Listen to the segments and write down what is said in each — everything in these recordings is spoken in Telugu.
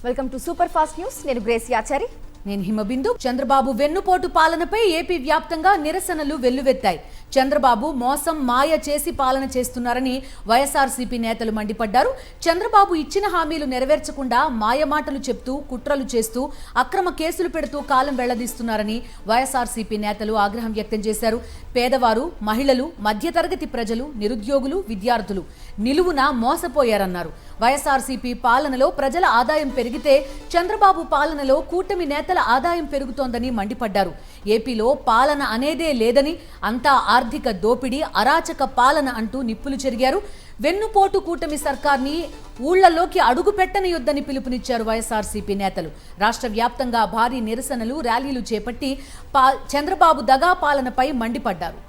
Welcome to super fast news. నేను గ్రేసి ఆచారి. నేను హిమబిందు. చంద్రబాబు వెన్నుపోటు పాలనపై ఏపీ వ్యాప్తంగా నిరసనలు వెల్లువెత్తాయి. చంద్రబాబు మోసం మాయ చేసి పాలన చేస్తున్నారని వైఎస్ఆర్సీపీ నేతలు మండిపడ్డారు. చంద్రబాబు ఇచ్చిన హామీలు నెరవేర్చకుండా మాయమాటలు చెప్తూ కుట్రలు చేస్తూ అక్రమ కేసులు పెడుతూ కాలం వెళ్లదీస్తున్నారని వైఎస్ఆర్సీపీ నేతలు ఆగ్రహం వ్యక్తం చేశారు. పేదవారు, మహిళలు, మధ్యతరగతి ప్రజలు, నిరుద్యోగులు, విద్యార్థులు నిలువున మోసపోయారన్నారు. వైఎస్ఆర్సీపీ పాలనలో ప్రజల ఆదాయం పెరిగితే చంద్రబాబు పాలనలో కూటమి నేతల ఆదాయం పెరుగుతోందని మండిపడ్డారు. ఏపీలో పాలన అనేదే లేదని, అంతా ఆర్థిక దోపిడీ, అరాచక పాలన అంటూ నిప్పులు చెరిగారు. వెన్నుపోటు కూటమి సర్కార్ని ఊళ్లలోకి అడుగు పెట్టనియొద్దని పిలుపునిచ్చారు వైఎస్ఆర్సీపీ నేతలు. రాష్ట్ర వ్యాప్తంగా భారీ నిరసనలు, ర్యాలీలు చేపట్టి చంద్రబాబు దగా పాలనపై మండిపడ్డారు.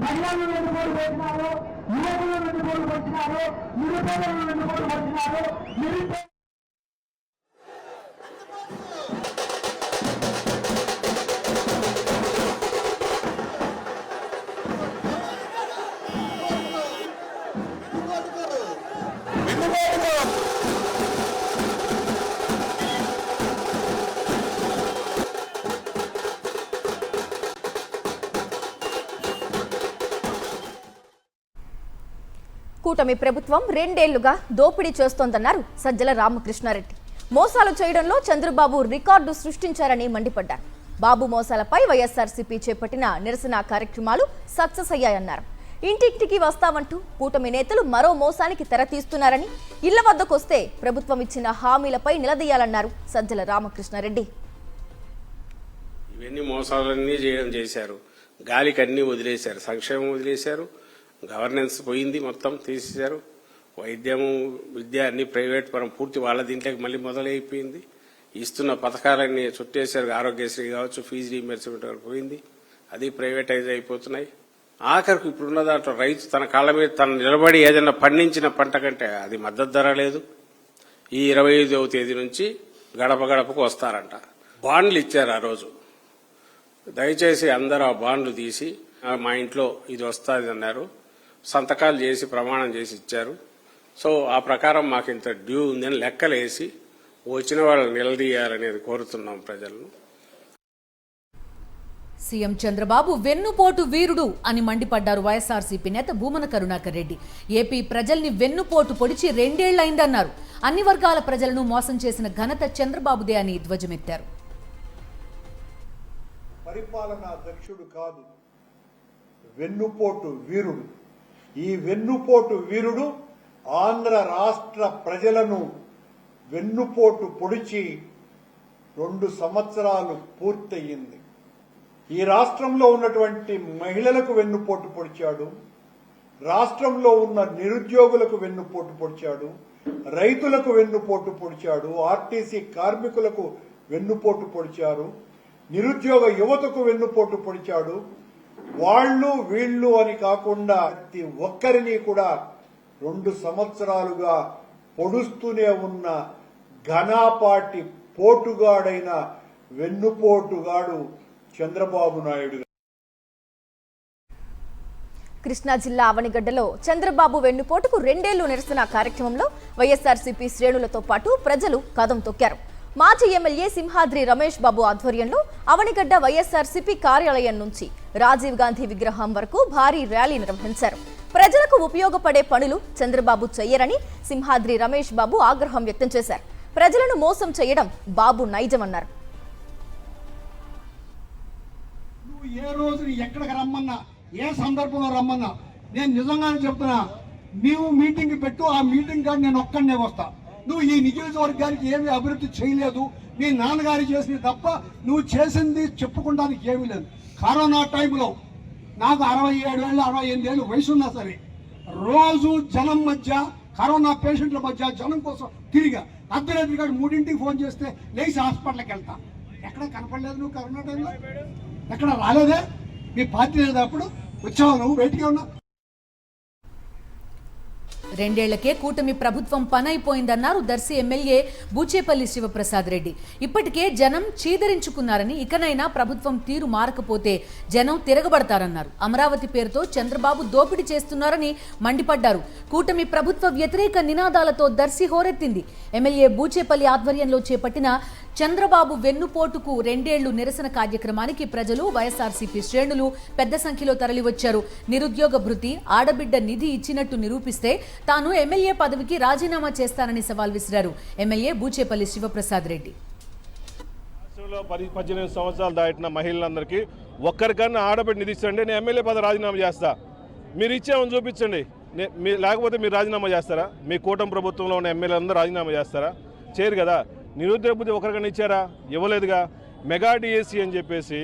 మహిళలను వెన్నుపోటు పెట్టినారు, యువకులను వెన్నుపోటు పెట్టినారు, నిరుపేదలను వెన్నుపోటు పెట్టినారు. కూటమి ప్రభుత్వం 2 ఏళ్లుగా దోపిడీ చేస్తోందన్నారు సజ్జల రామకృష్ణారెడ్డి. మోసాలు చేయడంలో చంద్రబాబు రికార్డు సృష్టించారని మండిపడ్డారు. బాబు మోసాలపై వైఎస్ఆర్సీపీ చేపట్టిన నిరసన కార్యక్రమాలు సక్సెస్ అయ్యాయన్నారు. ఇంటింటికి వస్తామంటూ కూటమి నేతలు మరో మోసానికి తెరతీస్తున్నారని, ఇళ్ల వద్దకొస్తే ప్రభుత్వం ఇచ్చిన హామీలపై నిలదీయాలన్నారు సజ్జల రామకృష్ణారెడ్డి. ఇవన్నీ మోసాలన్నీ చేశారు. గాలికి అన్నీ వదిలేశారు. సంక్షేమం వదిలేశారు, గవర్నెన్స్ పోయింది, మొత్తం తీసేశారు. వైద్యము, విద్య అన్ని ప్రైవేట్ పరం పూర్తి వాళ్ళ దీంట్లోకి మళ్ళీ మొదలైపోయింది. ఇస్తున్న పథకాలన్నీ చుట్టేశారు. ఆరోగ్యశ్రీ కావచ్చు, ఫీజు రీయింబర్స్మెంట్ పోయింది, అది ప్రైవేటైజ్ అయిపోతున్నాయి. ఆఖరికి ఇప్పుడున్న దాంట్లో రైతు తన కాళ్ళ మీద తను నిలబడి ఏదైనా పండించిన పంట కంటే అది మద్దతు ధర లేదు. ఈ 25వ తేదీ నుంచి గడప గడపకు వస్తారంట. బాండ్లు ఇచ్చారు ఆ రోజు. దయచేసి అందరూ ఆ బాండ్లు తీసి మా ఇంట్లో ఇది వస్తుంది అన్నారు. సంతకాలు చేసి ప్రమాణం చేసి ఇచ్చారు. సో ఆ ప్రకారం మాకు ఇంత డ్యూ ఉందని లెక్కలేసి వచ్చిన వాళ్ళని నిలదీయాలనేది కోరుతున్నాం ప్రజలను. సీఎం చంద్రబాబు వెన్నుపోటు వీరుడు అని మండిపడ్డారు వైఎస్ఆర్సీపీ నేత భూమన కరుణాకర్ రెడ్డి. ఏపీ ప్రజల్ని వెన్నుపోటు పొడిచి 2 ఏళ్లైందన్నారు. అన్ని వర్గాల ప్రజలను మోసం చేసిన ఘనత చంద్రబాబుదే అని ధ్వజమెత్తారు. పరిపాలనా దక్షుడు కాదు, వెన్నుపోటు వీరుడు. ఈ వెన్నుపోటు వీరుడు ఆంధ్ర రాష్ట్ర ప్రజలను వెన్నుపోటు పొడిచి 2 సంవత్సరాలు పూర్తయింది. ఈ రాష్ట్రంలో ఉన్నటువంటి మహిళలకు వెన్నుపోటు పొడిచాడు, రాష్ట్రంలో ఉన్న నిరుద్యోగులకు వెన్నుపోటు పొడిచాడు, రైతులకు వెన్నుపోటు పొడిచాడు, ఆర్టీసీ కార్మికులకు వెన్నుపోటు పొడిచారు, నిరుద్యోగ యువతకు వెన్నుపోటు పొడిచాడు. వాళ్ళు వీళ్ళు అని కాకుండా ప్రతి ఒక్కరిని కూడా 2 సంవత్సరాలుగా పొడుస్తూనే ఉన్న ఘనాపాటి పోటుగాడైన వెన్నుపోటుగాడు చంద్రబాబు నాయుడు. కృష్ణా జిల్లా అవనిగడ్డలో చంద్రబాబు వెన్నుపోటుకు 2 ఏళ్లు నిరసన కార్యక్రమంలో వైఎస్ఆర్సీపీ శ్రేణులతో పాటు ప్రజలు కదం తొక్కారు. మాజీ ఎమ్మెల్యే సింహాద్రి రమేష్ బాబు ఆధ్వర్యంలో అవనిగడ్డ వైఎస్ఆర్సీపీ కార్యాలయం నుంచి రాజీవ్ గాంధీ విగ్రహం వరకు భారీ ర్యాలీ నిర్వహించారు. ప్రజలకు ఉపయోగపడే పనులు చంద్రబాబు చెయ్యరని సింహాద్రి రమేష్ బాబు ఆగ్రహం వ్యక్తం చేశారు. ప్రజలను మోసం చేయడం బాబు నైజమన్నారు. నువ్వు ఏ రోజు ఎక్కడికి రమ్మన్నా, ఏ సందర్భంలో రమ్మన్నా, నేను నిజంగానే చెప్తున్నా, నీవు మీటింగ్ పెట్టు, ఆ మీటింగ్ కాదు నేను ఒక్కడనే వస్తా. నువ్వు ఈ నియోజకవర్గానికి ఏమి అభివృద్ధి చేయలేదు, నీ నాన్నగారు చేసింది తప్ప నువ్వు చేసింది చెప్పుకోవడానికి ఏమీ లేదు. కరోనా టైంలో నాకు 67 ఏళ్ళు 68 ఏళ్ళు వయసు ఉన్నా సరే రోజు జనం మధ్య, కరోనా పేషెంట్ల మధ్య జనం కోసం తిరిగా అర్ధరాత్రి గారు 3ంటికి ఫోన్ చేస్తే లేచి హాస్పిటల్కి వెళ్తా. ఎక్కడ కనపడలేదు నువ్వు కరోనా టైంలో? ఎక్కడ రాలేదే? మీ పార్టీ లేదు, అప్పుడు వచ్చావు, నువ్వు బయటికి ఉన్నా. రెండేళ్లకే కూటమి ప్రభుత్వం పనైపోయిందన్నారు దర్శి ఎమ్మెల్యే బూచేపల్లి శివప్రసాద్ రెడ్డి. ఇప్పటికే జనం చీదరించుకున్నారని, ఇకనైనా ప్రభుత్వం తీరు మారకపోతే జనం తిరగబడతారన్నారు. అమరావతి పేరుతో చంద్రబాబు దోపిడీ చేస్తున్నారని మండిపడ్డారు. కూటమి ప్రభుత్వ వ్యతిరేక నినాదాలతో దర్శి హోరెత్తింది. ఎమ్మెల్యే బూచేపల్లి ఆధ్వర్యంలో చేపట్టిన చంద్రబాబు వెన్నుపోటుకు 2 ఏళ్లు నిరసన కార్యక్రమానికి ప్రజలు, వైఎస్ఆర్సీపీ శ్రేణులు పెద్ద సంఖ్యలో తరలివచ్చారు. నిరుద్యోగ భృతి, ఆడబిడ్డ నిధి ఇచ్చినట్టు నిరూపిస్తే తాను ఎమ్మెల్యే పదవికి రాజీనామా చేస్తానని సవాల్ విసిరారు ఎమ్మెల్యే బూచేపల్లి శివప్రసాద్ రెడ్డి. 18 సంవత్సరాలు దాటిన మహిళలందరికీ ఒక్కరికన్నా ఆడబిడ్డ నిధి ఇచ్చండి, నేను ఎమ్మెల్యే పదవి రాజీనామా చేస్తా. మీరు ఇచ్చేమని చూపించండి, లేకపోతే మీరు రాజీనామా చేస్తారా? మీ కూటమి ప్రభుత్వంలో ఉన్న ఎమ్మెల్యే అందరూ రాజీనామా చేస్తారా? చేయరు కదా. నిరుద్యోగ బుద్ధి ఒకరికన్నా ఇచ్చారా? ఇవ్వలేదుగా. మెగా డిఎస్సి అని చెప్పేసి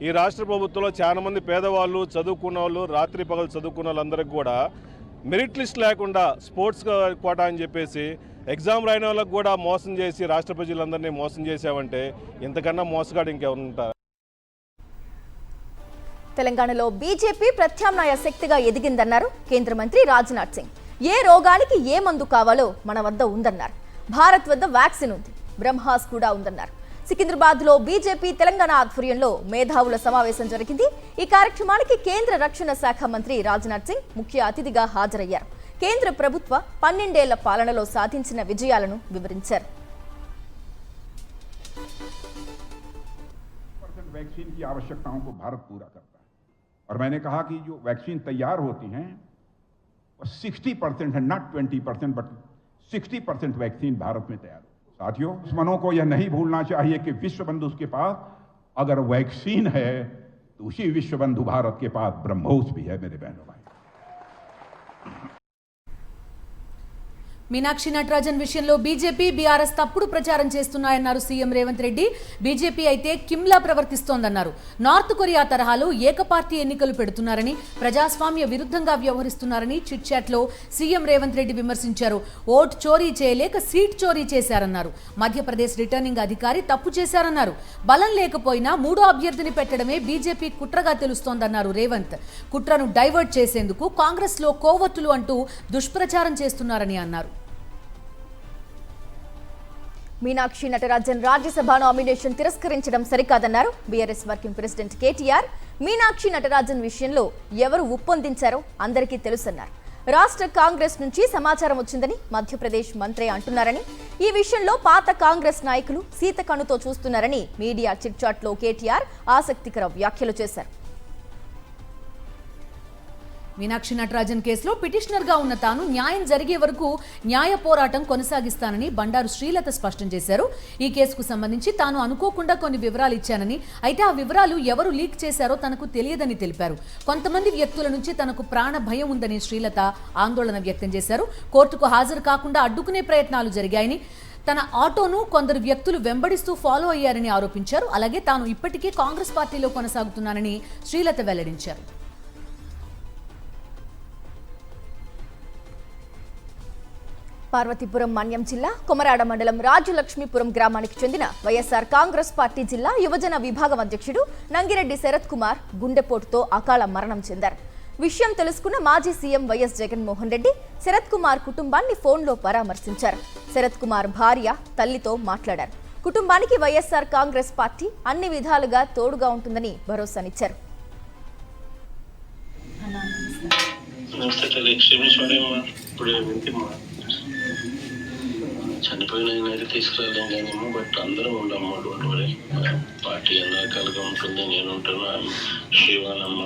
ఈ రాష్ట్ర ప్రభుత్వంలో చాలా మంది పేదవాళ్ళు, చదువుకున్న వాళ్ళు, రాత్రి పగలు చదువుకున్న వాళ్ళందరికీ కూడా మెరిట్ లిస్ట్ లేకుండా స్పోర్ట్స్ కోటా అని చెప్పేసి ఎగ్జామ్ రాయని వాళ్ళకు కూడా మోసం చేసి రాష్ట్ర ప్రజలందరినీ మోసం చేసామంటే ఇంతకన్నా మోసగాడు ఇంకెవరు ఉంటారు? తెలంగాణలో బీజేపీ ప్రత్యామ్నాయ శక్తిగా ఎదిగిందన్నారు కేంద్ర మంత్రి రాజ్నాథ్ సింగ్. ఏ రోగానికి ఏ మందు కావాలో మన వద్ద ఉందన్నారు. భారత్ వద్ద వ్యాక్సిన్ ఉంది, బ్రహ్మాస్ కూడా ఉందన్నారు. సికింద్రాబాద్లో బీజేపీ తెలంగాణ ఆధ్వర్యంలో మేధావుల సమావేశం జరిగింది. ఈ కార్యక్రమానికి కేంద్ర రక్షణ శాఖ మంత్రి రాజ్నాథ్ సింగ్ ముఖ్య అతిథిగా హాజరయ్యారు. కేంద్ర ప్రభుత్వ 12 ఏళ్ల పాలనలో సాధించిన విజయాలను వివరించారు. वैक्सीन की आवश्यकताओं को भारत पूरा करता है और मैंने कहा कि जो वैक्सीन तैयार होती हैं वो 60% है, नॉट 20%, बट 60% वैक्सीन भारत में तैयार हो। साथियों, दुश्मनों को यह नहीं भूलना चाहिए कि विश्व बंधु के पास अगर वैक्सीन है तो उसी विश्व बंधु भारत के पास ब्रह्मोस भी है। मेरे बहनों भाई, మీనాక్షి నటరాజన్ విషయంలో బీజేపీ, బీఆర్ఎస్ తప్పుడు ప్రచారం చేస్తున్నాయన్నారు సీఎం రేవంత్ రెడ్డి. బీజేపీ అయితే కిమ్లా ప్రవర్తిస్తోందన్నారు. నార్త్ కొరియా తరహాలో ఏకపార్టీ ఎన్నికలు పెడుతున్నారని, ప్రజాస్వామ్య విరుద్ధంగా వ్యవహరిస్తున్నారని చిట్ చాట్లో సీఎం రేవంత్ రెడ్డి విమర్శించారు. ఓట్ చోరీ చేయలేక సీట్ చోరీ చేశారన్నారు. మధ్యప్రదేశ్ రిటర్నింగ్ అధికారి తప్పు చేశారన్నారు. బలం లేకపోయినా 3వ అభ్యర్థిని పెట్టడమే బీజేపీ కుట్రగా తెలుస్తోందన్నారు రేవంత్. కుట్రను డైవర్ట్ చేసేందుకు కాంగ్రెస్ లో కోవట్టులు అంటూ దుష్ప్రచారం చేస్తున్నారని అన్నారు. మీనాక్షి నటరాజన్ రాజ్యసభ నామినేషన్ తిరస్కరించడం సరికాదన్నారు BRS working president KTR. Meenakshi Natarajan విషయంలో ఎవరు ఉప్పొందించారో అందరికీ తెలుసన్నారు. రాష్ట్ర కాంగ్రెస్ నుంచి సమాచారం వచ్చిందని మధ్యప్రదేశ్ మంత్రి అంటున్నారని, ఈ విషయంలో పాత కాంగ్రెస్ నాయకులు సీతకన్నుతో చూస్తున్నారని మీడియా చిట్చాట్లో కేటీఆర్ ఆసక్తికర వ్యాఖ్యలు చేశారు. మీనాక్షి నటరాజన్ కేసులో పిటిషనర్గా ఉన్న తాను న్యాయం జరిగే వరకు న్యాయ పోరాటం కొనసాగిస్తానని బండారు శ్రీలత స్పష్టం చేశారు. ఈ కేసుకు సంబంధించి తాను అనుకోకుండా కొన్ని వివరాలు ఇచ్చానని, అయితే ఆ వివరాలు ఎవరు లీక్ చేశారో తనకు తెలియదని తెలిపారు. కొంతమంది వ్యక్తుల నుంచి తనకు ప్రాణ భయం ఉందని శ్రీలత ఆందోళన వ్యక్తం చేశారు. కోర్టుకు హాజరు కాకుండా అడ్డుకునే ప్రయత్నాలు జరిగాయని, తన ఆటోను కొందరు వ్యక్తులు వెంబడిస్తూ ఫాలో అయ్యారని ఆరోపించారు. అలాగే తాను ఇప్పటికే కాంగ్రెస్ పార్టీలో కొనసాగుతున్నానని శ్రీలత వెల్లడించారు. పార్వతీపురం మన్యం జిల్లా కొమరాడ మండలం రాజలక్ష్మీపురం గ్రామానికి చెందిన వైఎస్ఆర్ కాంగ్రెస్ పార్టీ జిల్లా యువజన విభాగం అధ్యక్షుడు నంగిరెడ్డి శరత్ కుమార్ గుండెపోటుతో అకాల మరణం చెందారు. విషయం తెలుసుకున్న మాజీ సీఎం వైఎస్ జగన్మోహన్ రెడ్డి శరత్ కుమార్ కుటుంబాన్ని ఫోన్లో పరామర్శించారు. శరత్ కుమార్ భార్య, తల్లితో మాట్లాడారు. కుటుంబానికి వైఎస్ఆర్ కాంగ్రెస్ పార్టీ అన్ని విధాలుగా తోడుగా ఉంటుందని భరోసానిచ్చారు. చనిపోయిన అయితే తీసుకురాలేం కానేమో, బట్ అందరం ఉండము. పార్టీ అన్ని రకాలుగా ఉంటుంది. నేను ఉంటాను, శివానమ్మ,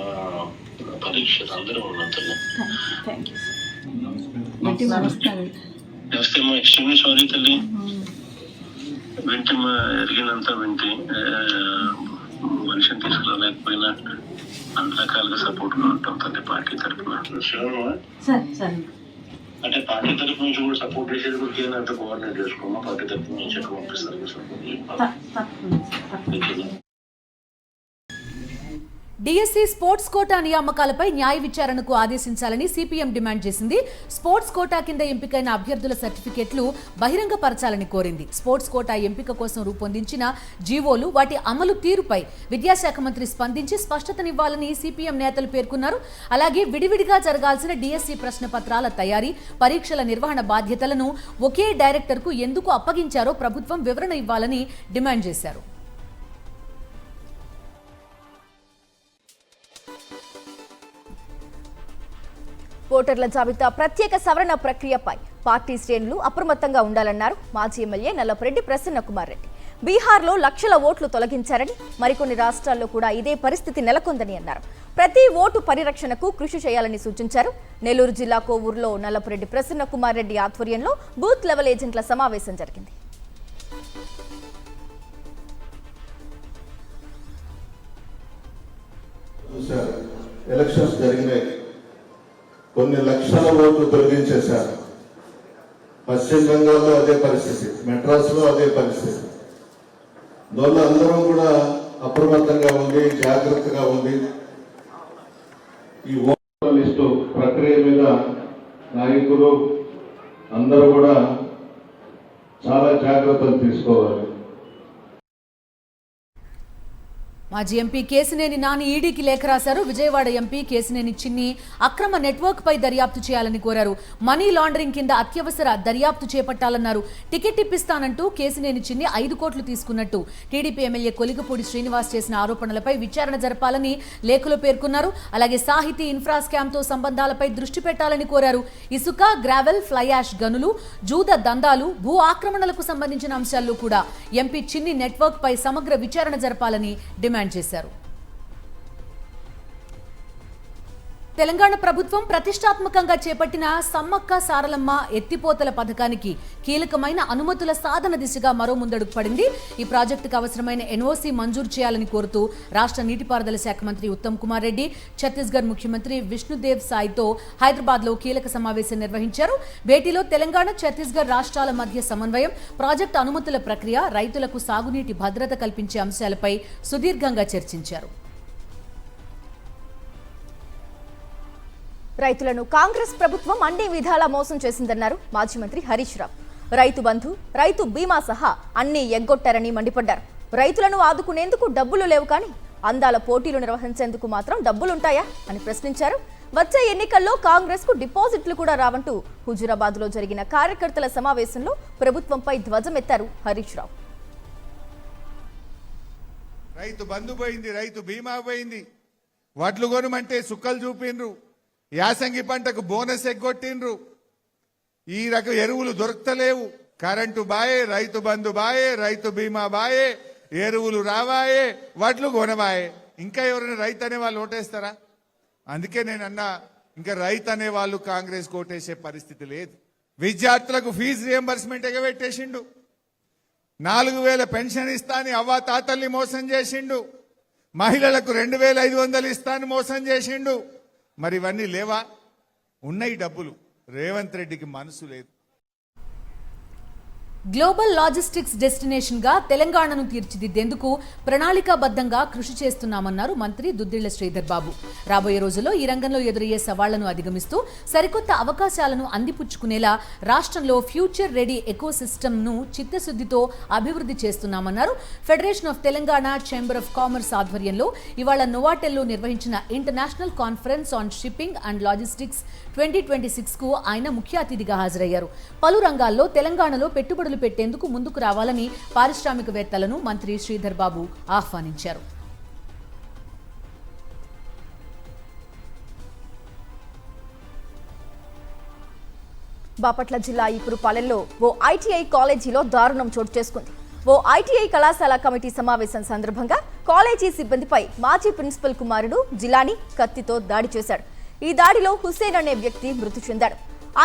పరీక్ష అందరం ఉన్నట్టు. నమస్తే అమ్మా, ఎక్స్ట్రీమ్లీ సారీ తల్లి. వింటే ఎరిగినంత వింటే మనిషిని తీసుకురాలేకపోయినా అన్ని రకాలుగా సపోర్ట్ గా ఉంటాం తల్లి పార్టీ తరఫున. శివనమ్మా అంటే పార్టీ తరఫు నుంచి కూడా సపోర్ట్ చేసేది కూడా అంత కోఆర్డినేట్ చేసుకోమా, పార్టీ తరఫు నుంచి ఎక్కడ పంపిస్తారు సపోర్ట్. డిఎస్సి స్పోర్ట్స్ కోటా నియామకాలపై న్యాయ విచారణకు ఆదేశించాలని సిపిఎం డిమాండ్ చేసింది. స్పోర్ట్స్ కోటా కింద ఎంపికైన అభ్యర్థుల సర్టిఫికెట్లు బహిరంగపరచాలని కోరింది. స్పోర్ట్స్ కోటా ఎంపిక కోసం రూపొందించిన జీవోలు, వాటి అమలు తీరుపై విద్యాశాఖ మంత్రి స్పందించి స్పష్టతనివ్వాలని సిపిఎం నేతలు పేర్కొన్నారు. అలాగే విడివిడిగా జరగాల్సిన డిఎస్సి ప్రశ్న పత్రాల తయారీ, పరీక్షల నిర్వహణ బాధ్యతలను ఒకే డైరెక్టర్కు ఎందుకు అప్పగించారో ప్రభుత్వం వివరణ ఇవ్వాలని డిమాండ్ చేశారు. ఓటర్ల జాబితా ప్రత్యేక సవరణ ప్రక్రియపై పార్టీ శ్రేణులు అప్రమత్తంగా ఉండాలన్నారు మాజీ ఎమ్మెల్యే నల్లపరెడ్డి ప్రసన్న కుమార్ రెడ్డి. బీహార్లో లక్షల ఓట్లు తొలగించారని, మరికొన్ని రాష్ట్రాల్లో కూడా ఇదే పరిస్థితి నెలకొందని అన్నారు. ప్రతి ఓటు పరిరక్షణకు కృషి చేయాలని సూచించారు. నెల్లూరు జిల్లా కోవూరులో నల్లపరెడ్డి ప్రసన్న కుమార్ రెడ్డి ఆధ్వర్యంలో బూత్ లెవెల్ ఏజెంట్ల సమావేశం జరిగింది. ఎలక్షన్స్ జరిగినాయి, కొన్ని లక్షల ఓట్లు తొలగించేశారు. పశ్చిమ బెంగాల్లో అదే పరిస్థితి, మెడ్రాస్లో అదే పరిస్థితి. అందువల్ల అందరం కూడా అప్రమత్తంగా ఉండి జాగ్రత్తగా ఉంది. ఈ ఓటర్ లిస్టు ప్రక్రియ మీద నాయకులు అందరూ కూడా చాలా జాగ్రత్తలు తీసుకోవాలి. మాజీ ఎంపీ కేసినేని నాని ఈడీకి లేఖ రాశారు. విజయవాడ ఎంపీ కేసినేని చిన్ని అక్రమ నెట్వర్క్ పై దర్యాప్తు చేయాలని కోరారు. మనీ లాండరింగ్ కింద అత్యవసర దర్యాప్తు చేపట్టాలన్నారు. టికెట్ ఇప్పిస్తానంటూ కేసినేని చిన్ని 5 కోట్లు తీసుకున్నట్టు టీడీపీ ఎమ్మెల్యే కొలిగపూడి శ్రీనివాస్ చేసిన ఆరోపణలపై విచారణ జరపాలని లేఖలో పేర్కొన్నారు. అలాగే సాహితీ ఇన్ఫ్రా స్కామ్ తో సంబంధాలపై దృష్టి పెట్టాలని కోరారు. ఇసుక, గ్రావెల్, ఫ్లై యాష్ గనులు, జూద దందాలు, భూ ఆక్రమణలకు సంబంధించిన అంశాల్లో కూడా ఎంపీ చిన్ని నెట్వర్క్ పై సమగ్ర విచారణ జరపాలని డిమాండ్ చేశారు. తెలంగాణ ప్రభుత్వం ప్రతిష్టాత్మకంగా చేపట్టిన సమ్మక్క సారలమ్మ ఎత్తిపోతల పథకానికి కీలకమైన అనుమతుల సాధన దిశగా మరో ముందడుగు పడింది. ఈ ప్రాజెక్టుకు అవసరమైన ఎన్ఓసీ మంజూరు చేయాలని కోరుతూ రాష్ట్ర నీటిపారుదల శాఖ మంత్రి ఉత్తమ్ కుమార్ రెడ్డి ఛత్తీస్గఢ్ ముఖ్యమంత్రి విష్ణుదేవ్ సాయ్తో హైదరాబాద్లో కీలక సమావేశం నిర్వహించారు. భేటీలో తెలంగాణ, ఛత్తీస్గఢ్ రాష్ట్రాల మధ్య సమన్వయం, ప్రాజెక్టు అనుమతుల ప్రక్రియ, రైతులకు సాగునీటి భద్రత కల్పించే అంశాలపై సుదీర్ఘంగా చర్చించారు. రైతులను కాంగ్రెస్ ప్రభుత్వం అన్ని విధాలా మోసం చేసిందన్నారు మాజీ మంత్రి హరీష్ రావు. రైతు బంధు, రైతు బీమా సహా అన్ని ఎగ్గొట్టారని మండిపడ్డారు. రైతులను ఆదుకునేందుకు డబ్బులు లేవు, కానీ అందాల పోటీలు నిర్వహించేందుకు మాత్రం డబ్బులుంటాయా అని ప్రశ్నించారు. వచ్చే ఎన్నికల్లో కాంగ్రెస్ కు డిపాజిట్లు కూడా రావంటూ హుజూరాబాద్ లో జరిగిన కార్యకర్తల సమావేశంలో ప్రభుత్వంపై ధ్వజమెత్తారు హరీష్ రావు. రైతు బంధు పోయింది, రైతు బీమా పోయింది, వడ్లు కొనమంటే సుక్కలు చూపిండ్రు, యాసంగి పంటకు బోనస్ ఎగ్గొట్టిండ్రు, ఈ రకం ఎరువులు దొరకలేవు, కరెంటు బాయే, రైతు బంధు బాయే, రైతు బీమా బాయే, ఎరువులు రావాయే, వడ్లు కొనవాయే. ఇంకా ఎవరైనా రైతు అనే వాళ్ళు ఓటేస్తారా? అందుకే నేను అన్నా, ఇంకా రైతు అనే వాళ్ళు కాంగ్రెస్ ఓటేసే పరిస్థితి లేదు. విద్యార్థులకు ఫీజు రియంబర్స్మెంట్ ఎగబెట్టేసిండు, 4000 పెన్షన్ ఇస్తాని అవ్వ తాతల్ని మోసం చేసిండు, మహిళలకు 2500 ఇస్తాను మోసం చేసిండు. మరి ఇవన్నీ లేవా? ఉన్నాయి డబ్బులు, రేవంత్ రెడ్డికి మనసు లేదు. గ్లోబల్ లాజిస్టిక్స్ డెస్టినేషన్ గా తెలంగాణను తీర్చిదిద్దేందుకు ప్రణాళికాబద్ధంగా కృషి చేస్తున్నామన్నారు మంత్రి దుద్దిళ్ల శ్రీధర్ బాబు. రాబోయే రోజుల్లో ఈ రంగంలో ఎదురయ్యే సవాళ్లను అధిగమిస్తూ సరికొత్త అవకాశాలను అందిపుచ్చుకునేలా రాష్ట్రంలో ఫ్యూచర్ రెడీ ఎకోసిస్టమ్ను చిత్తశుద్ధితో అభివృద్ధి చేస్తున్నామన్నారు. Federation of Telangana chamber of commerce ఆధ్వర్యంలో ఇవాళ నోవాటెల్లో నిర్వహించిన international conference on shipping and logistics 2026 కు ఆయన ముఖ్య అతిథిగా హాజరయ్యారు. పలు రంగాల్లో తెలంగాణలో పెట్టుబడులు పెట్టేందుకు ముందుకు రావాలని పారిశ్రామికవేత్తలను మంత్రి శ్రీధర్ బాబు ఆహ్వానించారు. బాపట్ల జిల్లా ఈపురుపాలెంలో ఓ ఐటీఐ కాలేజీలో దారుణం చోటు చేసుకుంది. ఓ ఐటీఐ కళాశాల కమిటీ సమావేశం సందర్భంగా కాలేజీ సిబ్బందిపై మాజీ ప్రిన్సిపల్ కుమారుడు జిలానీ కత్తితో దాడి చేశాడు. ఈ దాడిలో హుస్సేన్ అనే వ్యక్తి మృతి చెందాడు.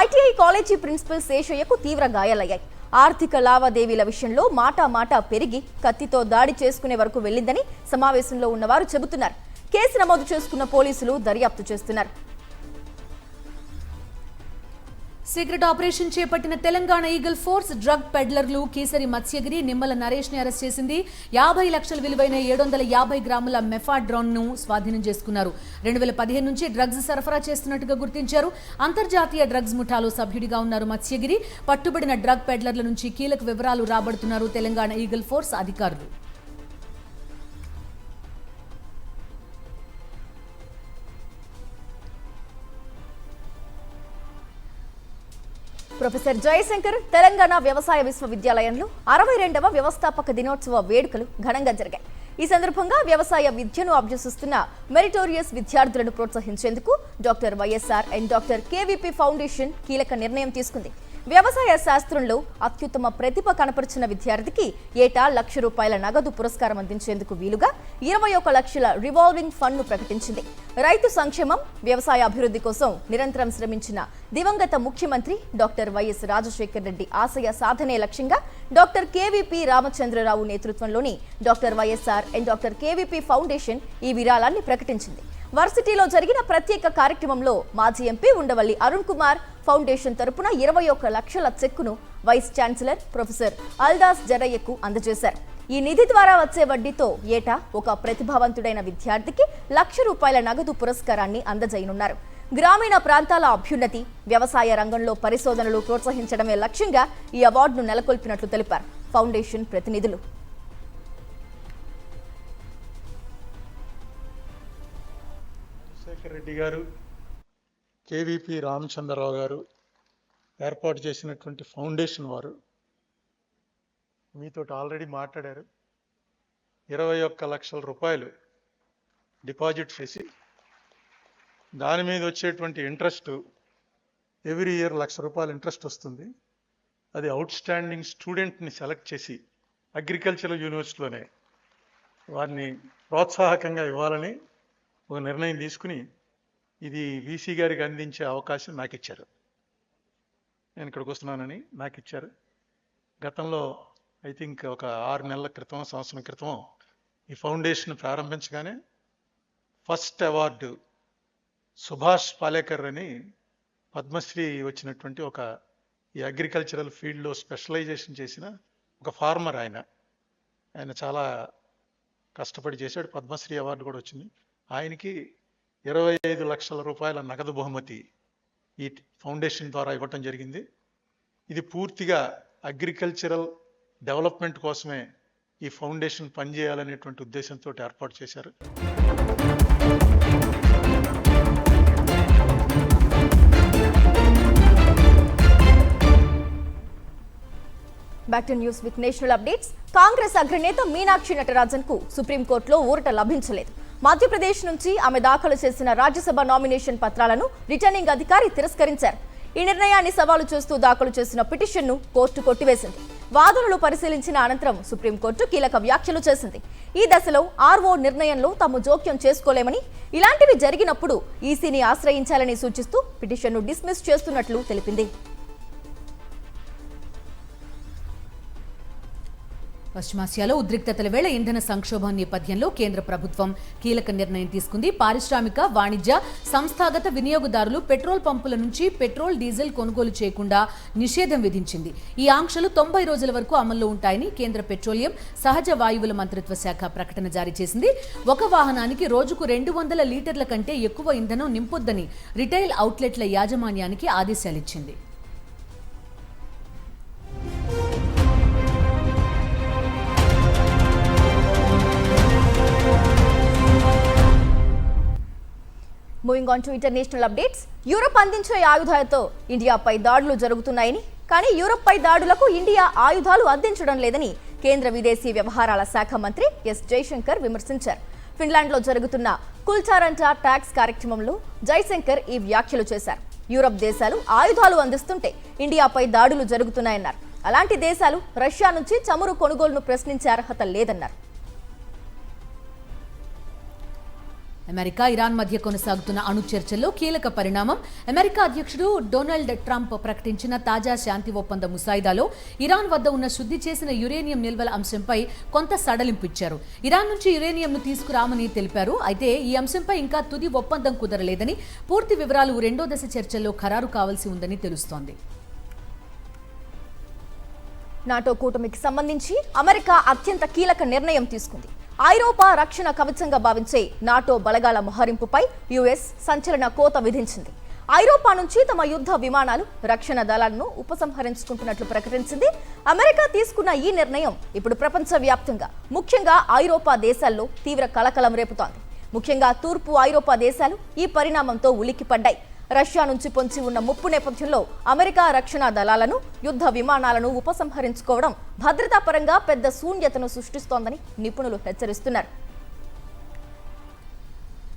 ఐటీఐ కాలేజీ ప్రిన్సిపల్ శేషయ్యకు తీవ్ర గాయాలయ్యాయి. ఆర్థిక లావాదేవీల విషయంలో మాట పెరిగి కత్తితో దాడి చేసుకునే వరకు వెళ్లిందని సమావేశంలో ఉన్నవారు చెబుతున్నారు. కేసు నమోదు చేసుకున్న పోలీసులు దర్యాప్తు చేస్తున్నారు. సీక్రెట్ ఆపరేషన్ చేపట్టిన తెలంగాణ ఈగల్ ఫోర్స్ డ్రగ్ పెడ్లర్లు కేసరి మత్స్యగిరి నిమ్మల నరేష్ ని అరెస్ట్ చేసింది. 50 లక్షల విలువైన 750 గ్రాముల మెఫాడ్రాన్ ను స్వాధీనం చేసుకున్నారు. 2015 నుంచి డ్రగ్స్ సరఫరా చేస్తున్నట్టుగా గుర్తించారు. అంతర్జాతీయ డ్రగ్స్ ముఠాలో సభ్యుడిగా ఉన్నారు మత్స్యగిరి. పట్టుబడిన డ్రగ్ పెడ్లర్ల నుంచి కీలక వివరాలు రాబడుతున్నారు తెలంగాణ ఈగల్ ఫోర్స్ అధికారులు. ప్రొఫెసర్ జయశంకర్ తెలంగాణ వ్యవసాయ విశ్వవిద్యాలయంలో 62వ వ్యవస్థాపక దినోత్సవ వేడుకలు ఘనంగా జరిగాయి. ఈ సందర్భంగా వ్యవసాయ విద్యను అభ్యసిస్తున్న మెరిటోరియస్ విద్యార్థులను ప్రోత్సహించేందుకు doctor YSR and doctor KVP foundation కీలక నిర్ణయం తీసుకుంది. వ్యవసాయ శాస్త్రంలో అత్యుత్తమ ప్రతిభ కనపరిచిన విద్యార్థికి ఏటా ₹1,00,000 నగదు పురస్కారం అందించేందుకు వీలుగా 21 లక్షల రివాల్వింగ్ ఫండ్ ను ప్రకటించింది. రైతు సంక్షేమం, వ్యవసాయ అభివృద్ధి కోసం నిరంతరం శ్రమించిన దివంగత ముఖ్యమంత్రి డాక్టర్ వైఎస్ రాజశేఖర్ రెడ్డి ఆశయ సాధనే లక్ష్యంగా డాక్టర్ కేవీపీ రామచంద్రరావు నేతృత్వంలోని doctor YSR and doctor KVP foundation ఈ విరాళాన్ని ప్రకటించింది. వర్సిటీలో జరిగిన ప్రత్యేక కార్యక్రమంలో మాజీ ఎంపీ ఉండవల్లి అరుణ్ కుమార్ ఫౌండేషన్ తరపున 21 లక్షల చెక్కును వైస్ ఛాన్సలర్ ప్రొఫెసర్ అల్దాస్ జరయ్యకు అందజేశారు. ఈ నిధి ద్వారా వచ్చే వడ్డీతో ఏటా ఒక ప్రతిభావంతుడైన విద్యార్థికి ₹1,00,000 నగదు పురస్కారాన్ని అందజేయనున్నారు. గ్రామీణ ప్రాంతాల అభ్యున్నతి, వ్యవసాయ రంగంలో పరిశోధనలు ప్రోత్సహించడమే లక్ష్యంగా ఈ అవార్డును నెలకొల్పినట్లు తెలిపారు ఫౌండేషన్ ప్రతినిధులు. శేఖర్ రెడ్డి గారు, కేవీపీ రామచంద్రరావు గారు ఏర్పాటు చేసినటువంటి ఫౌండేషన్ వారు మీతో ఆల్రెడీ మాట్లాడారు. 21 లక్షల రూపాయలు డిపాజిట్ చేసి దాని మీద వచ్చేటువంటి ఇంట్రెస్ట్ ఎవ్రీ ఇయర్ ₹1,00,000 ఇంట్రెస్ట్ వస్తుంది. అది అవుట్ స్టాండింగ్ స్టూడెంట్ని సెలెక్ట్ చేసి అగ్రికల్చరల్ యూనివర్సిటీలోనే వారిని ప్రోత్సాహకంగా ఇవ్వాలని ఒక నిర్ణయం తీసుకుని ఇది వీసీ గారికి అందించే అవకాశం నాకు ఇచ్చారు. నేను ఇక్కడికి వస్తున్నానని నాకు ఇచ్చారు. గతంలో ఐ థింక్ ఒక 6 నెలల క్రితం, సంవత్సరం క్రితం ఈ ఫౌండేషన్ ప్రారంభించగానే ఫస్ట్ అవార్డు సుభాష్ పాలేకర్ అని పద్మశ్రీ వచ్చినటువంటి ఒక ఈ అగ్రికల్చరల్ ఫీల్డ్లో స్పెషలైజేషన్ చేసిన ఒక ఫార్మర్ ఆయన చాలా కష్టపడి చేశాడు. పద్మశ్రీ అవార్డు కూడా వచ్చింది. ఆయనకి 25 లక్షల రూపాయల నగదు బహుమతి ఈ ఫౌండేషన్ ద్వారా ఇవ్వటం జరిగింది. ఇది పూర్తిగా అగ్రికల్చరల్ డెవలప్మెంట్ కోసమే ఈ ఫౌండేషన్ పనిచేయాలనేటువంటి ఉద్దేశంతో ఏర్పాటు చేశారు. Back to news with national updates. Congress అగ్రనేత మీనాక్షి నటరాజన్ కు సుప్రీంకోర్టులో ఊరట లభించలేదు. మధ్యప్రదేశ్ నుంచి ఆమె దాఖలు చేసిన రాజ్యసభ నామినేషన్ పత్రాలను రిటర్నింగ్ అధికారి తిరస్కరించారు. ఈ నిర్ణయాన్ని సవాలు చేస్తూ దాఖలు చేసిన పిటిషన్ను కోర్టు కొట్టివేసింది. వాదనలు పరిశీలించిన అనంతరం సుప్రీంకోర్టు కీలక వ్యాఖ్యలు చేసింది. ఈ దశలో ఆర్ఓ నిర్ణయంలో తాము జోక్యం చేసుకోలేమని, ఇలాంటివి జరిగినప్పుడు ఈసీని ఆశ్రయించాలని సూచిస్తూ పిటిషన్ను డిస్మిస్ చేస్తున్నట్లు తెలిపింది. పశ్చిమాసియాలో ఉద్రిక్తతల వేళ ఇంధన సంక్షోభం నేపథ్యంలో కేంద్ర ప్రభుత్వం కీలక నిర్ణయం తీసుకుంది. పారిశ్రామిక, వాణిజ్య, సంస్థాగత వినియోగదారులు పెట్రోల్ పంపుల నుంచి పెట్రోల్, డీజిల్ కొనుగోలు చేయకుండా నిషేధం విధించింది. ఈ ఆంక్షలు 90 రోజుల వరకు అమల్లో ఉంటాయని కేంద్ర పెట్రోలియం, సహజ వాయువుల మంత్రిత్వ శాఖ ప్రకటన జారీ చేసింది. ఒక వాహనానికి రోజుకు 200 లీటర్ల కంటే ఎక్కువ ఇంధనం నింపొద్దని రిటైల్ అవుట్లెట్ల యాజమాన్యానికి ఆదేశాలిచ్చింది. Moving on to international updates. Europe అందించే ఆయుధాలతో ఇండియాపై దాడులు జరుగుతున్నాయని, కానీ యూరప్పై దాడులకు ఇండియా ఆయుధాలు అందించడం లేదని కేంద్ర విదేశీ వ్యవహారాల శాఖ మంత్రి ఎస్ జయశంకర్ విమర్శించారు. ఫిన్లాండ్లో జరుగుతున్న కుల్చారంటా ట్యాక్స్ కార్యక్రమంలో జయశంకర్ ఈ వ్యాఖ్యలు చేశారు. యూరప్ దేశాలు ఆయుధాలు అందిస్తుంటే ఇండియాపై దాడులు జరుగుతున్నాయన్నారు. అలాంటి దేశాలు రష్యా నుంచి చమురు కొనుగోలును ప్రశ్నించే అర్హత లేదన్నారు. అమెరికా ఇరాన్ మధ్య కొనసాగుతున్న అణు చర్చల్లో కీలక పరిణామం. అమెరికా అధ్యక్షుడు డొనాల్డ్ ట్రంప్ ప్రకటించిన తాజా శాంతి ఒప్పంద ముసాయిదాలో ఇరాన్ వద్ద ఉన్న శుద్ధి చేసిన యురేనియం నిల్వల అంశంపై కొంత సడలింపు ఇచ్చారు. ఇరాన్ నుంచి యురేనియంను తీసుకురామని తెలిపారు. అయితే ఈ అంశంపై ఇంకా తుది ఒప్పందం కుదరలేదని, పూర్తి వివరాలు రెండో దశ చర్చల్లో ఖరారు కావాల్సి ఉందని తెలుస్తోంది. నాటో కూటమికి సంబంధించి అమెరికా అత్యంత కీలక నిర్ణయం తీసుకుంది. ఐరోపా రక్షణ కవచంగా భావించే నాటో బలగాల మోహరింపుపై యుఎస్ సంచలన కోత విధించింది. ఐరోపా నుంచి తమ యుద్ధ విమానాలు, రక్షణ దళాలను ఉపసంహరించుకుంటున్నట్లు ప్రకటించింది. అమెరికా తీసుకున్న ఈ నిర్ణయం ఇప్పుడు ప్రపంచవ్యాప్తంగా, ముఖ్యంగా ఐరోపా దేశాల్లో తీవ్ర కలకలం రేపుతోంది. ముఖ్యంగా తూర్పు ఐరోపా దేశాలు ఈ పరిణామంతో ఉలిక్కిపడ్డాయి. రష్యా నుంచి పొంచి ఉన్న ముప్పు నేపథ్యంలో అమెరికా రక్షణ దళాలను, యుద్ధ విమానాలను ఉపసంహరించుకోవడం భద్రతాపరంగా పెద్ద శూన్యతను సృష్టిస్తోందని నిపుణులు హెచ్చరిస్తున్నారు.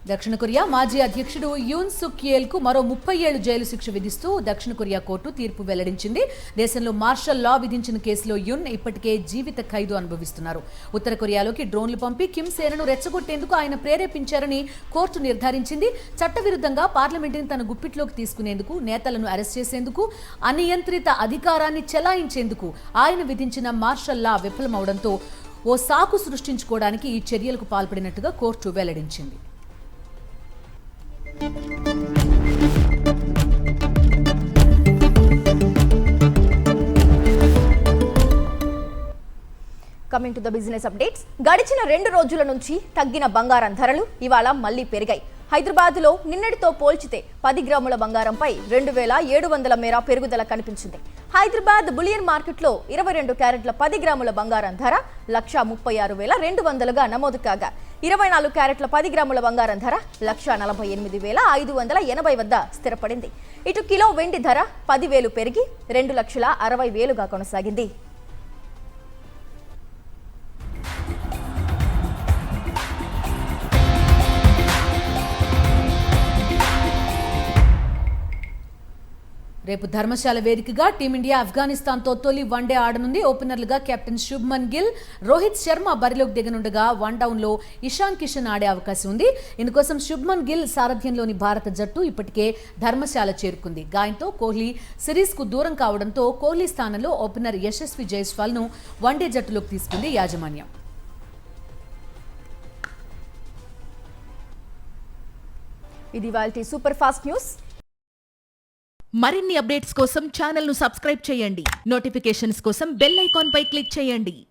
దక్షిణ కొరియా మాజీ అధ్యక్షుడు యూన్ సుక్ యేల్ కు మరో 30 ఏళ్లు జైలు శిక్ష విధిస్తూ దక్షిణ కొరియా కోర్టు తీర్పు వెల్లడించింది. దేశంలో మార్షల్ లా విధించిన కేసులో యున్ ఇప్పటికే జీవిత ఖైదు అనుభవిస్తున్నారు. ఉత్తర కొరియాలోకి డ్రోన్లు పంపి కిమ్ సేనను రెచ్చగొట్టేందుకు ఆయన ప్రేరేపించారని కోర్టు నిర్ధారించింది. చట్టవిరుద్ధంగా పార్లమెంటుని తన గుప్పిట్లోకి తీసుకునేందుకు, నేతలను అరెస్ట్ చేసేందుకు, అనియంత్రిత అధికారాన్ని చెలాయించేందుకు ఆయన విధించిన మార్షల్ లా విఫలమవడంతో ఓ సాకు సృష్టించుకోవడానికి ఈ చర్యలకు పాల్పడినట్టుగా కోర్టు వెల్లడించింది. Coming to the business updates. గడిచిన 2 రోజుల నుంచి తగ్గిన బంగారం ధరలు ఇవాళ మళ్లీ పెరిగాయి. హైదరాబాద్లో నిన్నటితో పోల్చితే 10 గ్రాముల బంగారంపై 2700 మేర పెరుగుదల కనిపించింది. హైదరాబాద్ బులియన్ మార్కెట్లో 22 క్యారెట్ల 10 గ్రాముల బంగారం ధర 136,200గా నమోదు కాగా, 24 క్యారెట్ల 10 గ్రాముల బంగారం ధర 148,580 వద్ద స్థిరపడింది. ఇటు కిలో వెండి ధర 10,000 పెరిగి 2,60,000గా కొనసాగింది. రేపు ధర్మశాల వేదికగా టీమిండియా ఆఫ్ఘనిస్తాన్తో తొలి వన్డే ఆడనుంది. ఓపెనర్లుగా కెప్టెన్ శుభ్మన్ గిల్, రోహిత్ శర్మ బరిలోకి దిగనుండగా వన్ డౌన్లో ఇషాన్ కిషన్ ఆడే అవకాశం ఉంది. ఇందుకోసం శుభ్మన్ గిల్ సారథ్యంలోని భారత జట్టు ఇప్పటికే ధర్మశాల చేరుకుంది. గాయంతో కోహ్లీ సిరీస్కు దూరం కావడంతో కోహ్లీ స్థానంలో ఓపెనర్ యశస్వి జైస్వాల్ను వన్డే జట్టులోకి తీసుకుంది యాజమాన్యం. ఇది వాల్టీ సూపర్ ఫాస్ట్ న్యూస్. మరిన్ని అప్డేట్స్ కోసం ఛానల్ ను సబ్స్క్రైబ్ చేయండి. నోటిఫికేషన్స్ కోసం బెల్ ఐకాన్ పై క్లిక్ చేయండి.